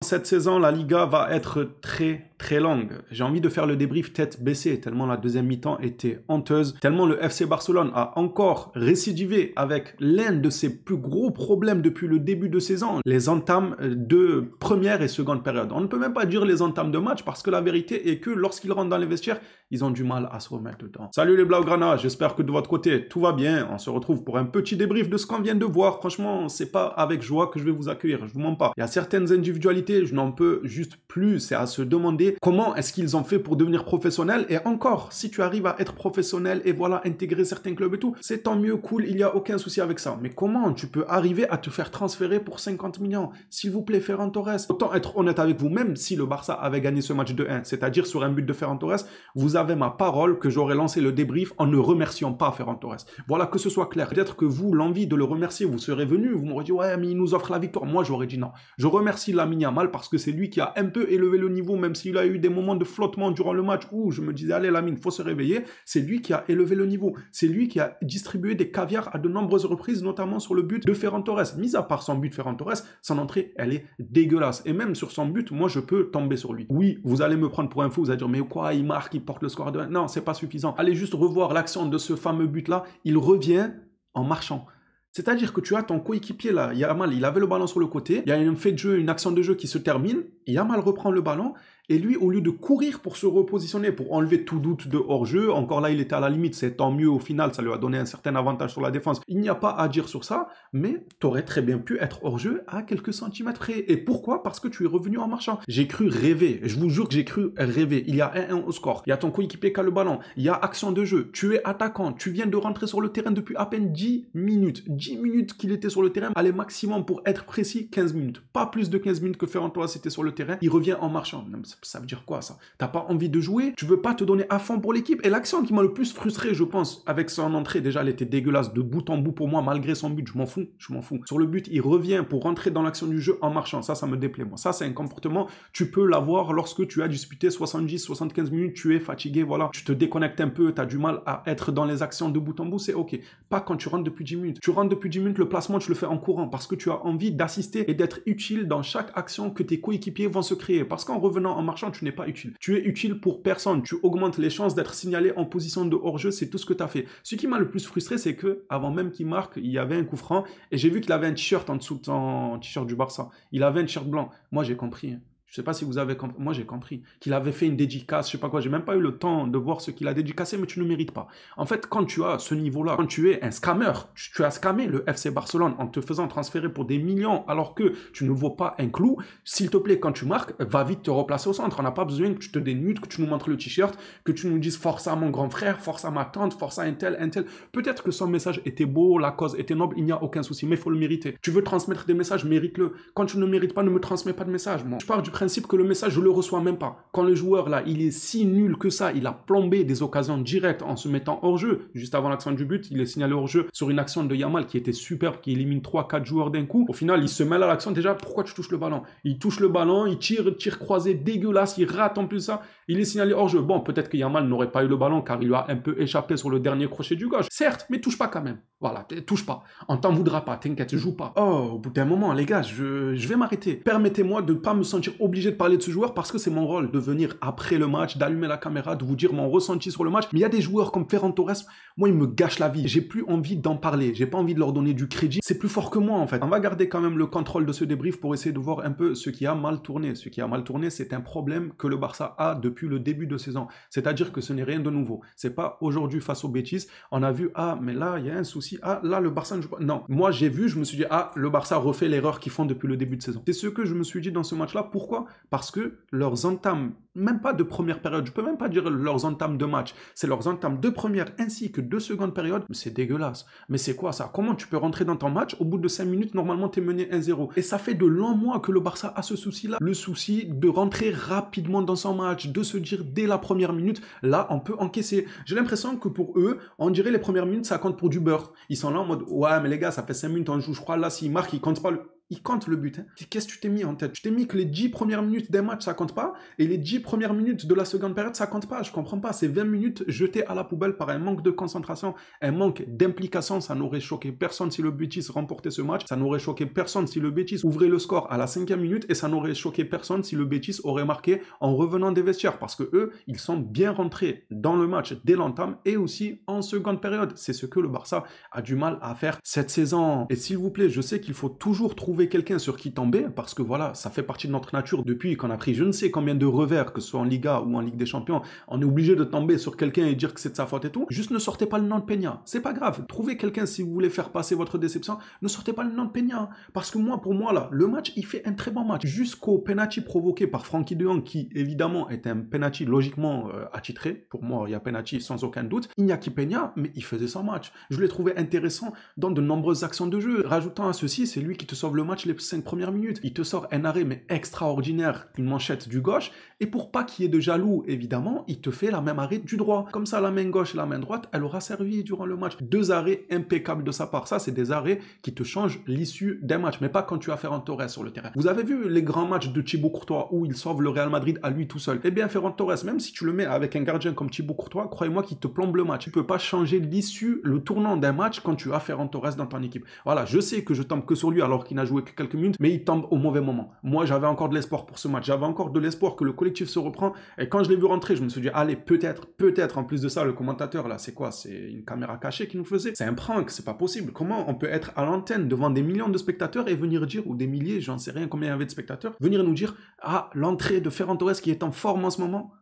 Cette saison, la Liga va être très longue. J'ai envie de faire le débrief tête baissée, tellement la deuxième mi-temps était honteuse, tellement le FC Barcelone a encore récidivé avec l'un de ses plus gros problèmes depuis le début de saison, les entames de première et seconde période. On ne peut même pas dire les entames de match parce que la vérité est que lorsqu'ils rentrent dans les vestiaires, ils ont du mal à se remettre dedans. Salut les Blaugrana, j'espère que de votre côté tout va bien. On se retrouve pour un petit débrief de ce qu'on vient de voir. Franchement, c'est pas avec joie que je vais vous accueillir, je vous mens pas. Il y a certaines individualités, je n'en peux juste plus, c'est à se demander comment est-ce qu'ils ont fait pour devenir professionnels. Et encore, si tu arrives à être professionnel et voilà, intégrer certains clubs et tout, c'est tant mieux, cool, il n'y a aucun souci avec ça. Mais comment tu peux arriver à te faire transférer pour 50 millions? S'il vous plaît, Ferran Torres. Autant être honnête avec vous, même si le Barça avait gagné ce match de 1, c'est-à-dire sur un but de Ferran Torres, vous avez ma parole que j'aurais lancé le débrief en ne remerciant pas Ferran Torres. Voilà, que ce soit clair. Peut-être que vous, l'envie de le remercier, vous serez venu, vous m'aurez dit, ouais, mais il nous offre la victoire. Moi, j'aurais dit non. Je remercie Lamine Yamal parce que c'est lui qui a un peu élevé le niveau, même s'il a eu des moments de flottement durant le match où je me disais, allez Lamine, faut se réveiller. C'est lui qui a élevé le niveau. C'est lui qui a distribué des caviars à de nombreuses reprises, notamment sur le but de Ferran Torres. Mis à part son but, Ferran Torres, son entrée, elle est dégueulasse. Et même sur son but, moi, je peux tomber sur lui. Oui, vous allez me prendre pour un fou, vous allez dire, mais quoi, il marque, il porte le score de 1. Non, c'est pas suffisant. Allez juste revoir l'action de ce fameux but-là. Il revient en marchant. C'est-à-dire que tu as ton coéquipier là, Yamal, il avait le ballon sur le côté, il y a un fait de jeu, une action de jeu qui se termine, Yamal reprend le ballon, et lui, au lieu de courir pour se repositionner, pour enlever tout doute de hors-jeu, encore là, il était à la limite, c'est tant mieux au final, ça lui a donné un certain avantage sur la défense. Il n'y a pas à dire sur ça, mais tu aurais très bien pu être hors-jeu à quelques centimètres près. Et pourquoi? Parce que tu es revenu en marchant. J'ai cru rêver, je vous jure que j'ai cru rêver. Il y a 1-1 au score, il y a ton coéquipier qui a le ballon, il y a action de jeu, tu es attaquant, tu viens de rentrer sur le terrain depuis à peine 10 minutes. 10 minutes qu'il était sur le terrain, allez maximum pour être précis, 15 minutes. Pas plus de 15 minutes que Ferran Torres était sur le terrain, il revient en marchant. Non, ça veut dire quoi ça? T'as pas envie de jouer? Tu veux pas te donner à fond pour l'équipe? Et l'action qui m'a le plus frustré, je pense, avec son entrée, déjà elle était dégueulasse de bout en bout pour moi, malgré son but, je m'en fous. Sur le but, il revient pour rentrer dans l'action du jeu en marchant. Ça me déplaît moi. Ça, c'est un comportement, tu peux l'avoir lorsque tu as disputé 70, 75 minutes, tu es fatigué, voilà. Tu te déconnectes un peu, tu as du mal à être dans les actions de bout en bout, c'est ok. Pas quand tu rentres depuis 10 minutes. Tu rentres depuis 10 minutes, le placement, tu le fais en courant parce que tu as envie d'assister et d'être utile dans chaque action que tes coéquipiers vont se créer. Parce qu'en revenant en marchant, tu n'es pas utile. Tu es utile pour personne. Tu augmentes les chances d'être signalé en position de hors-jeu, c'est tout ce que tu as fait. Ce qui m'a le plus frustré, c'est que avant même qu'il marque, il y avait un coup franc et j'ai vu qu'il avait un t-shirt en dessous de son t-shirt du Barça. Il avait un t-shirt blanc. Moi, j'ai compris. Je sais pas si vous avez compris. Moi, j'ai compris qu'il avait fait une dédicace, je sais pas quoi. J'ai même pas eu le temps de voir ce qu'il a dédicacé, mais tu ne mérites pas. En fait, quand tu as ce niveau-là, quand tu es un scammer, tu as scammé le FC Barcelone en te faisant transférer pour des millions alors que tu ne vaux pas un clou. S'il te plaît, quand tu marques, va vite te replacer au centre. On n'a pas besoin que tu te dénudes, que tu nous montres le t-shirt, que tu nous dises force à mon grand frère, force à ma tante, force à un tel, un tel. Peut-être que son message était beau, la cause était noble, il n'y a aucun souci, mais il faut le mériter. Tu veux transmettre des messages, mérite-le. Quand tu ne mérites pas, ne me transmets pas de message. Moi, je pars du principe que le message, je le reçois même pas. Quand le joueur, là, il est si nul que ça, il a plombé des occasions directes en se mettant hors jeu, juste avant l'action du but, il est signalé hors jeu sur une action de Yamal qui était superbe, qui élimine 3-4 joueurs d'un coup. Au final, il se mêle à l'action. Déjà, pourquoi tu touches le ballon? Il touche le ballon, il tire croisé dégueulasse, il rate en plus ça, il est signalé hors jeu. Bon, peut-être que Yamal n'aurait pas eu le ballon car il lui a un peu échappé sur le dernier crochet du gauche. Certes, mais touche pas quand même. Voilà, touche pas. On t'en voudra pas, t'inquiète, joue pas. Oh, au bout d'un moment, les gars, je vais m'arrêter. Permettez-moi de ne pas me sentir obligé de parler de ce joueur parce que c'est mon rôle de venir après le match, d'allumer la caméra, de vous dire mon ressenti sur le match. Mais il y a des joueurs comme Ferran Torres, moi, ils me gâchent la vie. J'ai plus envie d'en parler. J'ai pas envie de leur donner du crédit. C'est plus fort que moi, en fait. On va garder quand même le contrôle de ce débrief pour essayer de voir un peu ce qui a mal tourné. Ce qui a mal tourné, c'est un problème que le Barça a depuis le début de saison. C'est-à-dire que ce n'est rien de nouveau. C'est pas aujourd'hui face aux bêtises. On a vu, ah, mais là, il y a un souci. Ah, là, le Barça ne joue pas. Non. Moi, j'ai vu, je me suis dit, ah, le Barça refait l'erreur qu'ils font depuis le début de saison. C'est ce que je me suis dit dans ce match-là. Pourquoi? Parce que leurs entames, même pas de première période, je peux même pas dire leurs entames de match, c'est leurs entames de première ainsi que de seconde période, mais c'est dégueulasse. Mais c'est quoi ça? Comment tu peux rentrer dans ton match, au bout de 5 minutes, normalement t'es mené 1-0. Et ça fait de longs mois que le Barça a ce souci-là, le souci de rentrer rapidement dans son match, de se dire dès la première minute, là on peut encaisser. J'ai l'impression que pour eux, on dirait les premières minutes, ça compte pour du beurre. Ils sont là en mode, ouais mais les gars, ça fait 5 minutes on joue, je crois là s'ils marquent, ils comptent pas le... Il compte le but. Hein. Qu'est-ce que tu t'es mis en tête? Tu t'es mis que les 10 premières minutes des matchs, ça compte pas, et les 10 premières minutes de la seconde période, ça compte pas. Je comprends pas. C'est 20 minutes jetées à la poubelle par un manque de concentration, un manque d'implication. Ça n'aurait choqué personne si le Betis remportait ce match. Ça n'aurait choqué personne si le Betis ouvrait le score à la 5e minute, et ça n'aurait choqué personne si le Betis aurait marqué en revenant des vestiaires, parce que eux, ils sont bien rentrés dans le match dès l'entame et aussi en seconde période. C'est ce que le Barça a du mal à faire cette saison. Et s'il vous plaît, je sais qu'il faut toujours trouver quelqu'un sur qui tomber, parce que voilà, ça fait partie de notre nature depuis qu'on a pris je ne sais combien de revers, que ce soit en Liga ou en Ligue des Champions, on est obligé de tomber sur quelqu'un et dire que c'est de sa faute et tout. Juste ne sortez pas le nom de Peña, c'est pas grave. Trouvez quelqu'un si vous voulez faire passer votre déception, ne sortez pas le nom de Peña, parce que moi, pour moi là, le match, il fait un très bon match, jusqu'au penalty provoqué par Frenkie de Jong, qui évidemment est un penalty logiquement attitré. Pour moi, il y a penalty sans aucun doute. Iñaki Peña, mais il faisait son match. Je l'ai trouvé intéressant dans de nombreuses actions de jeu. Rajoutant à ceci, c'est lui qui te sauve le match les 5 premières minutes. Il te sort un arrêt mais extraordinaire, une manchette du gauche, et pour pas qu'il y ait de jaloux, évidemment, il te fait la même arrêt du droit. Comme ça, la main gauche et la main droite, elle aura servi durant le match. 2 arrêts impeccables de sa part. Ça, c'est des arrêts qui te changent l'issue d'un match, mais pas quand tu as Ferran Torres sur le terrain. Vous avez vu les grands matchs de Thibaut Courtois où il sauve le Real Madrid à lui tout seul? Eh bien, Ferran Torres, même si tu le mets avec un gardien comme Thibaut Courtois, croyez-moi qu'il te plombe le match. Tu peux pas changer l'issue, le tournant d'un match quand tu as Ferran Torres dans ton équipe. Voilà, je sais que je tombe que sur lui alors qu'il n'a joué que quelques minutes, mais il tombe au mauvais moment. Moi, j'avais encore de l'espoir pour ce match. J'avais encore de l'espoir que le collectif se reprend. Et quand je l'ai vu rentrer, je me suis dit, allez, peut-être, en plus de ça, le commentateur, là, c'est quoi? C'est une caméra cachée qui nous faisait? C'est un prank, c'est pas possible. Comment on peut être à l'antenne devant des millions de spectateurs et venir dire, ou des milliers, j'en sais rien combien il y avait de spectateurs, venir nous dire, ah, l'entrée de Ferran Torres qui est en forme en ce moment?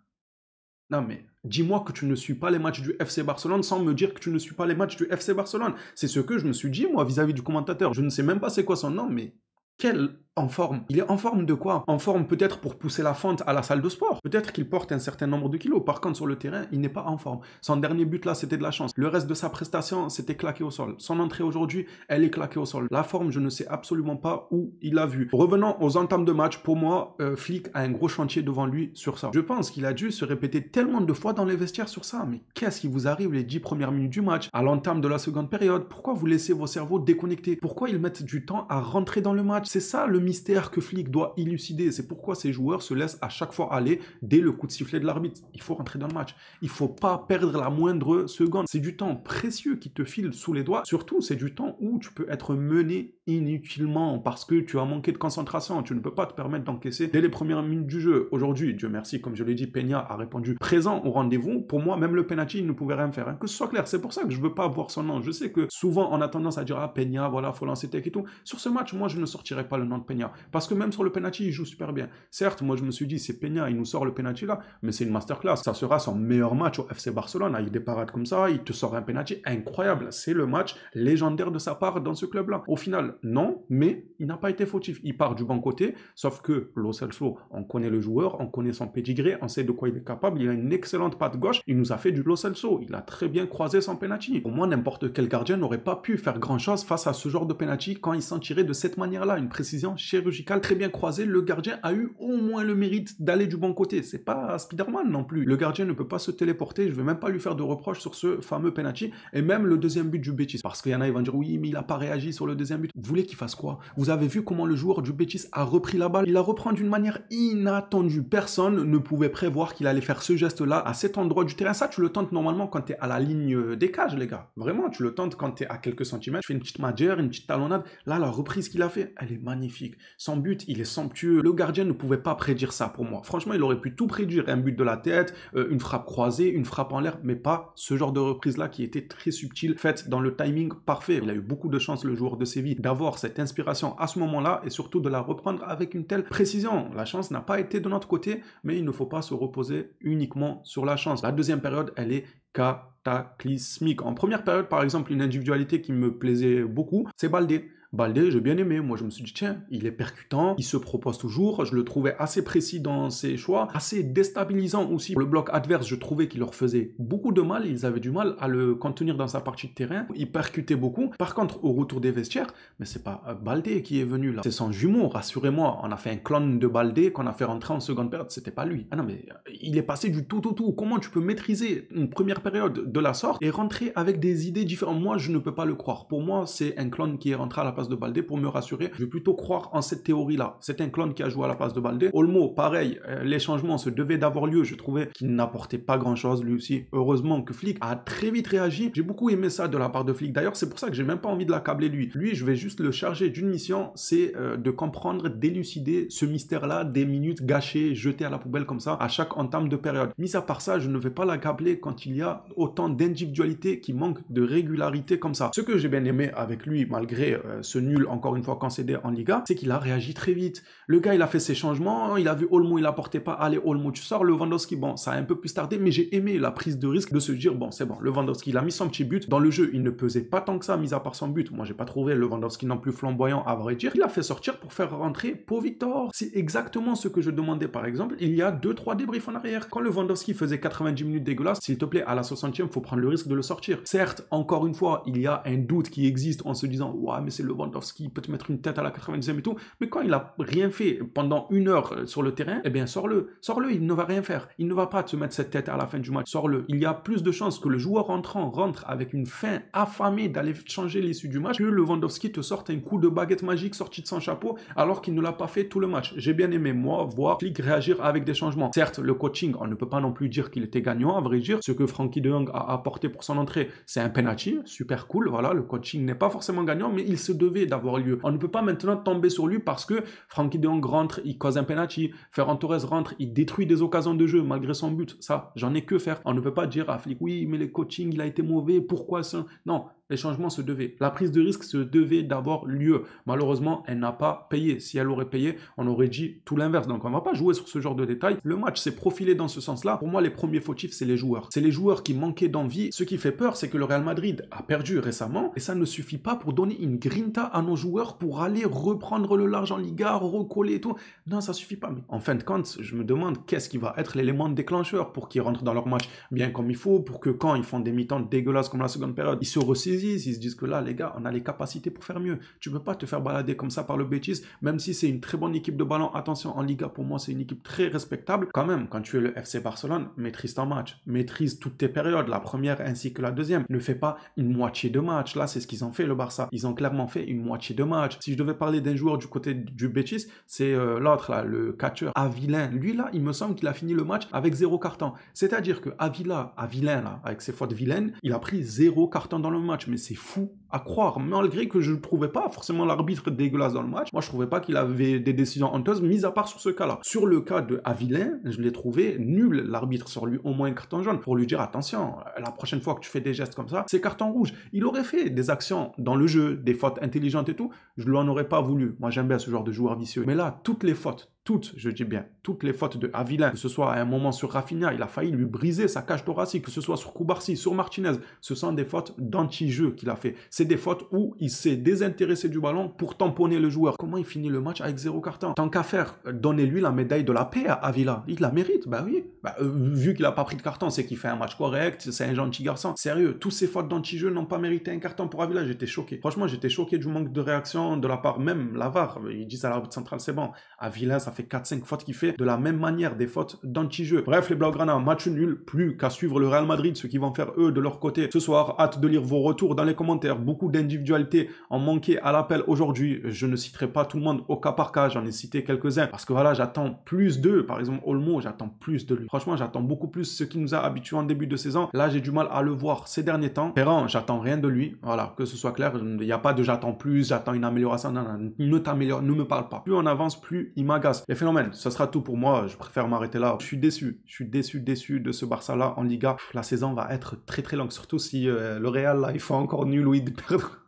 Non mais, dis-moi que tu ne suis pas les matchs du FC Barcelone sans me dire que tu ne suis pas les matchs du FC Barcelone. C'est ce que je me suis dit, moi, vis-à-vis du commentateur. Je ne sais même pas c'est quoi son nom, mais quel en forme? Il est en forme de quoi? En forme peut-être pour pousser la fente à la salle de sport. Peut-être qu'il porte un certain nombre de kilos. Par contre, sur le terrain, il n'est pas en forme. Son dernier but là, c'était de la chance. Le reste de sa prestation, c'était claqué au sol. Son entrée aujourd'hui, elle est claquée au sol. La forme, je ne sais absolument pas où il l'a vu. Revenons aux entames de match. Pour moi, Flick a un gros chantier devant lui sur ça. Je pense qu'il a dû se répéter tellement de fois dans les vestiaires sur ça. Mais qu'est-ce qui vous arrive les 10 premières minutes du match, à l'entame de la seconde période? Pourquoi vous laissez vos cerveaux déconnectés? Pourquoi ils mettent du temps à rentrer dans le match? C'est ça le mystère que Flick doit élucider. C'est pourquoi ces joueurs se laissent à chaque fois aller dès le coup de sifflet de l'arbitre. Il faut rentrer dans le match. Il faut pas perdre la moindre seconde. C'est du temps précieux qui te file sous les doigts. Surtout, c'est du temps où tu peux être mené inutilement parce que tu as manqué de concentration. Tu ne peux pas te permettre d'encaisser dès les premières minutes du jeu. Aujourd'hui, Dieu merci, comme je l'ai dit, Peña a répondu présent au rendez-vous. Pour moi, même le penalty, il ne pouvait rien faire. Hein. Que ce soit clair, c'est pour ça que je veux pas voir son nom. Je sais que souvent, on a tendance à dire, ah, Peña, voilà, faut lancer tech et tout. Sur ce match, moi, je ne sortirai pas le nom de Peña. Parce que même sur le penalty, il joue super bien. Certes, moi je me suis dit, c'est Peña, il nous sort le penalty là, mais c'est une masterclass. Ça sera son meilleur match au FC Barcelone, avec des parades comme ça, il te sort un penalty incroyable. C'est le match légendaire de sa part dans ce club-là. Au final, non, mais il n'a pas été fautif. Il part du bon côté, sauf que Lo Celso, on connaît le joueur, on connaît son pedigree, on sait de quoi il est capable, il a une excellente patte gauche, il nous a fait du Lo Celso, il a très bien croisé son penalty. Pour moi, n'importe quel gardien n'aurait pas pu faire grand-chose face à ce genre de penalty quand il s'en tirait de cette manière-là, une précision chirurgicale très bien croisée. Le gardien a eu au moins le mérite d'aller du bon côté. C'est pas Spider-Man non plus. Le gardien ne peut pas se téléporter. Je vais même pas lui faire de reproches sur ce fameux penalty. Et même le deuxième but du Betis. Parce qu'il y en a, ils vont dire oui, mais il a pas réagi sur le deuxième but. Vous voulez qu'il fasse quoi? Vous avez vu comment le joueur du Betis a repris la balle? Il la reprend d'une manière inattendue. Personne ne pouvait prévoir qu'il allait faire ce geste-là à cet endroit du terrain. Ça, tu le tentes normalement quand tu es à la ligne des cages, les gars. Vraiment, tu le tentes quand tu es à quelques centimètres. Tu fais une petite magère, une petite talonnade. Là, la reprise qu'il a fait, elle est magnifique. Son but, il est somptueux. Le gardien ne pouvait pas prédire ça pour moi. Franchement, il aurait pu tout prédire. Un but de la tête, une frappe croisée, une frappe en l'air, mais pas ce genre de reprise-là qui était très subtile, faite dans le timing parfait. Il a eu beaucoup de chance, le joueur de Séville, d'avoir cette inspiration à ce moment-là et surtout de la reprendre avec une telle précision. La chance n'a pas été de notre côté, mais il ne faut pas se reposer uniquement sur la chance. La deuxième période, elle est cataclysmique. En première période, par exemple, une individualité qui me plaisait beaucoup, c'est Baldé. Baldé, j'ai bien aimé. Moi, je me suis dit, tiens, il est percutant, il se propose toujours. Je le trouvais assez précis dans ses choix, assez déstabilisant aussi. Pour le bloc adverse, je trouvais qu'il leur faisait beaucoup de mal. Ils avaient du mal à le contenir dans sa partie de terrain. Il percutait beaucoup. Par contre, au retour des vestiaires, mais c'est pas Baldé qui est venu là. C'est son jumeau, rassurez-moi. On a fait un clone de Baldé qu'on a fait rentrer en seconde période. C'était pas lui. Ah non, mais il est passé du tout. Comment tu peux maîtriser une première période de la sorte et rentrer avec des idées différentes? Moi, je ne peux pas le croire. Pour moi, c'est un clone qui est rentré à la place de Baldé pour me rassurer. Je vais plutôt croire en cette théorie-là. C'est un clone qui a joué à la place de Baldé. Olmo, pareil, les changements se devaient d'avoir lieu. Je trouvais qu'il n'apportait pas grand-chose lui aussi. Heureusement que Flick a très vite réagi. J'ai beaucoup aimé ça de la part de Flick. D'ailleurs, c'est pour ça que j'ai même pas envie de l'accabler lui. Lui, je vais juste le charger d'une mission, c'est de comprendre, d'élucider ce mystère-là, des minutes gâchées, jetées à la poubelle comme ça, à chaque entame de période. Mis à part ça, je ne vais pas l'accabler quand il y a autant d'individualité qui manque de régularité comme ça. Ce que j'ai bien aimé avec lui, malgré ce nul, encore une fois, concédé en Liga, c'est qu'il a réagi très vite. Le gars, il a fait ses changements, il a vu Olmo, il apportait pas, allez Olmo, tu sors. Lewandowski, bon, ça a un peu plus tardé, mais j'ai aimé la prise de risque de se dire, bon, c'est bon, Lewandowski, il a mis son petit but. Dans le jeu, il ne pesait pas tant que ça, mis à part son but. Moi, j'ai pas trouvé Lewandowski non plus flamboyant, à vrai dire. Il a fait sortir pour faire rentrer Pau Victor. C'est exactement ce que je demandais, par exemple, il y a 2-3 débriefs en arrière. Quand Lewandowski faisait 90 minutes dégueulasses, s'il te plaît, à la 60e, faut prendre le risque de le sortir. Certes, encore une fois, il y a un doute qui existe en se disant, ouais, mais c'est Lewandowski, il peut te mettre une tête à la 90e et tout. Mais quand il a rien fait pendant 1 heure sur le terrain, eh bien, sors-le. Sors-le, il ne va rien faire. Il ne va pas te mettre cette tête à la fin du match. Sors-le. Il y a plus de chances que le joueur entrant rentre avec une faim affamée d'aller changer l'issue du match que Lewandowski te sorte un coup de baguette magique sorti de son chapeau alors qu'il ne l'a pas fait tout le match. J'ai bien aimé, moi, voir Flick réagir avec des changements. Certes, le coaching, on ne peut pas non plus dire qu'il était gagnant, à vrai dire. Ce que Frenkie de Jong a apporté pour son entrée, c'est un penalty, super cool, voilà, le coaching n'est pas forcément gagnant, mais il se devait d'avoir lieu. On ne peut pas maintenant tomber sur lui parce que Frenkie de Jong rentre, il cause un penalty, Ferran Torres rentre, il détruit des occasions de jeu malgré son but. Ça, j'en ai que faire. On ne peut pas dire à Flick, oui, mais le coaching, il a été mauvais, pourquoi ça? Non. Les changements se devaient. La prise de risque se devait d'avoir lieu. Malheureusement, elle n'a pas payé. Si elle aurait payé, on aurait dit tout l'inverse. Donc, on ne va pas jouer sur ce genre de détails. Le match s'est profilé dans ce sens-là. Pour moi, les premiers fautifs, c'est les joueurs. C'est les joueurs qui manquaient d'envie. Ce qui fait peur, c'est que le Real Madrid a perdu récemment et ça ne suffit pas pour donner une grinta à nos joueurs pour aller reprendre le large en Liga, recoller et tout. Non, ça suffit pas. Mais en fin de compte, je me demande qu'est-ce qui va être l'élément déclencheur pour qu'ils rentrent dans leur match bien comme il faut, pour que quand ils font des mi-temps dégueulasses comme la seconde période, ils se ressaisissent. Ils se disent que là, les gars, on a les capacités pour faire mieux. Tu peux pas te faire balader comme ça par le Betis, même si c'est une très bonne équipe de ballon. Attention, en Liga, pour moi, c'est une équipe très respectable. Quand même, quand tu es le FC Barcelone, maîtrise ton match. Maîtrise toutes tes périodes, la première ainsi que la deuxième. Ne fais pas une moitié de match. Là, c'est ce qu'ils ont fait, le Barça. Ils ont clairement fait une moitié de match. Si je devais parler d'un joueur du côté du Betis, c'est l'autre, là, le catcheur Avilin. Lui, là, il me semble qu'il a fini le match avec 0 carton. C'est-à-dire que Avilin, là, avec ses fautes vilaines, il a pris 0 carton dans le match. Mais c'est fou à croire, malgré que je ne trouvais pas forcément l'arbitre dégueulasse dans le match. Moi, je trouvais pas qu'il avait des décisions honteuses, mis à part sur ce cas-là. Sur le cas de Avilin, je l'ai trouvé nul. L'arbitre sort lui au moins un carton jaune pour lui dire attention, la prochaine fois que tu fais des gestes comme ça, c'est carton rouge. Il aurait fait des actions dans le jeu, des fautes intelligentes et tout, je ne l'en aurais pas voulu. Moi, j'aime bien ce genre de joueur vicieux. Mais là, toutes les fautes, je dis bien, toutes les fautes de Avilin, que ce soit à un moment sur Rafinha, il a failli lui briser sa cage thoracique, que ce soit sur Koubarsi, sur Martinez, ce sont des fautes d'anti-jeu qu'il a fait. C'est des fautes où il s'est désintéressé du ballon pour tamponner le joueur. Comment il finit le match avec 0 carton? Tant qu'à faire, donnez-lui la médaille de la paix à Avila. Il la mérite, bah oui. Vu qu'il n'a pas pris de carton, c'est qu'il fait un match correct, c'est un gentil garçon. Sérieux, tous ces fautes d'anti-jeu n'ont pas mérité un carton pour Avila, j'étais choqué. Franchement, j'étais choqué du manque de réaction de la part même la VAR. Ils disent à l'arbitre central, c'est bon. Avila, ça fait 4-5 fautes qu'il fait de la même manière, des fautes d'anti-jeu. Bref, les Blaugrana, match nul, plus qu'à suivre le Real Madrid, ce qu'ils vont faire eux de leur côté ce soir. Hâte de lire vos retours dans les commentaires. Beaucoup d'individualités ont manqué à l'appel aujourd'hui. Je ne citerai pas tout le monde au cas par cas, j'en ai cité quelques-uns parce que voilà, j'attends plus d'eux. Par exemple, Olmo, j'attends plus de lui. Franchement, j'attends beaucoup plus ce qui nous a habitués en début de saison. Là, j'ai du mal à le voir ces derniers temps. Ferran, j'attends rien de lui. Voilà, que ce soit clair, il n'y a pas de j'attends plus, j'attends une amélioration. Non, non, ne t'améliore, ne me parle pas. Plus on avance, plus il m'agace. Les phénomènes, ça sera tout pour moi. Je préfère m'arrêter là. Je suis déçu de ce Barça-là en Liga. La saison va être très très longue, surtout si le Real, là, il faut encore nul ou il perdre.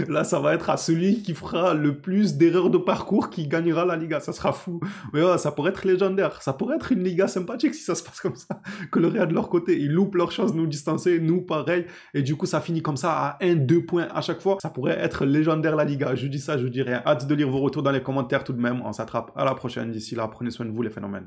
Là, ça va être à celui qui fera le plus d'erreurs de parcours qui gagnera la Liga. Ça sera fou. Mais ouais, ça pourrait être légendaire. Ça pourrait être une Liga sympathique si ça se passe comme ça. Que le Real de leur côté, ils loupent leur chance de nous distancer, nous pareil. Et du coup, ça finit comme ça à 1-2 points à chaque fois. Ça pourrait être légendaire la Liga. Je dis ça, je dis rien. Hâte de lire vos retours dans les commentaires tout de même. On s'attrape à la prochaine. D'ici là, prenez soin de vous les phénomènes.